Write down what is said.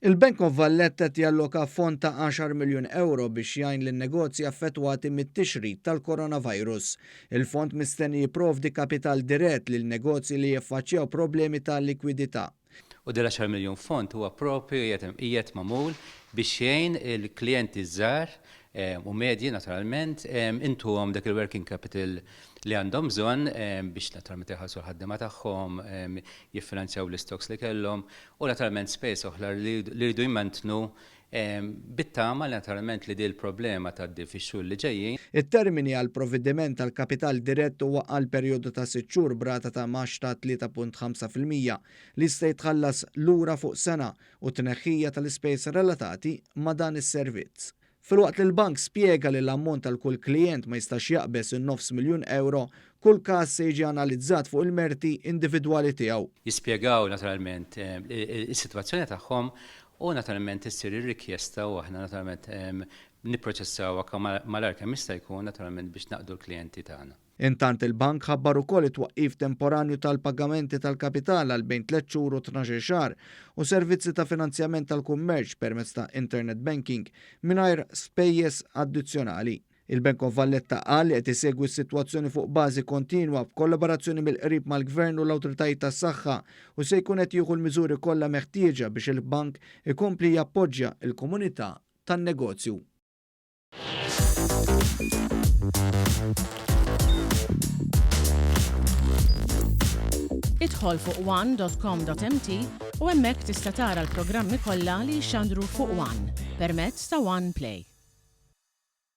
Il-Bank of Valletta jalloka fond ta' 10 miljun euro biex jgħin lin-negozji affettwati mit-tixrid tal-coronavirus. Il-fond mistenni jipprovdi kapital dirett lil negozji li jiffaċċjaw problemi ta' likwidità. U dil-10 miljun fond huwa propju qiegħed magħmul biex jgħin il-klijenti ż-żgħar u medji naturalment intuhom dak il-working capital li għandhom bżonn biex naturalment iħallsu l-ħaddiema tagħhom, jiffinanzjaw l-istocks li kellhom u naturalment spejs oħra li jridu jmantnu bit-tama naturalment li di l-problema tgħaddi fix-xhur li ġejjin. Il-termini għal provvediment tal-kapital dirett huwa għal perjodu ta' 6 xhur brata ta' max ta' 3.5% li jista' jitħallas lura fuq sena u tneħħija tal-ispejs relatati ma' dan is-servizz. Filwaqt li l-bank spjega li l-ammont tal kull klijent ma jistax jaqbes in-9 miljun euro, kull każ se jiġi analizzat fuq il-merti individwali tiegħu. Jispjegaw naturalment is-sitwazzjoni tagħhom u naturalment issir ir-rikjesta u aħna naturalment nipproċessawha malar kemm jista' jkun naturalment biex naqdu l-klijenti tagħna. Intant il-bank ħabbar ukoll it-twaqqif temporanju tal-pagamenti tal-kapital għal bejn 3 xhur u 12 xahar u servizzi ta' finanzjament tal-kummerċ permezz ta' internet banking mingħajr spejjeż addizzjonali. Il-Bank of Valletta qal li qed isegwi s-sitwazzjoni fuq bażi kontinwa b'kollaborazzjoni mill-qrib mal-Gvern u l-awtoritajiet tas-saħħa u se jkun qed jieħu l-miżuri kollha meħtieġa biex il-bank ikompli jappoġġja l-komunità tan-negozju. Idħol fuq one.com.mt u hemmhekk tista' tara l-programmi kollha li jxandru fuq One permezz ta' One Play.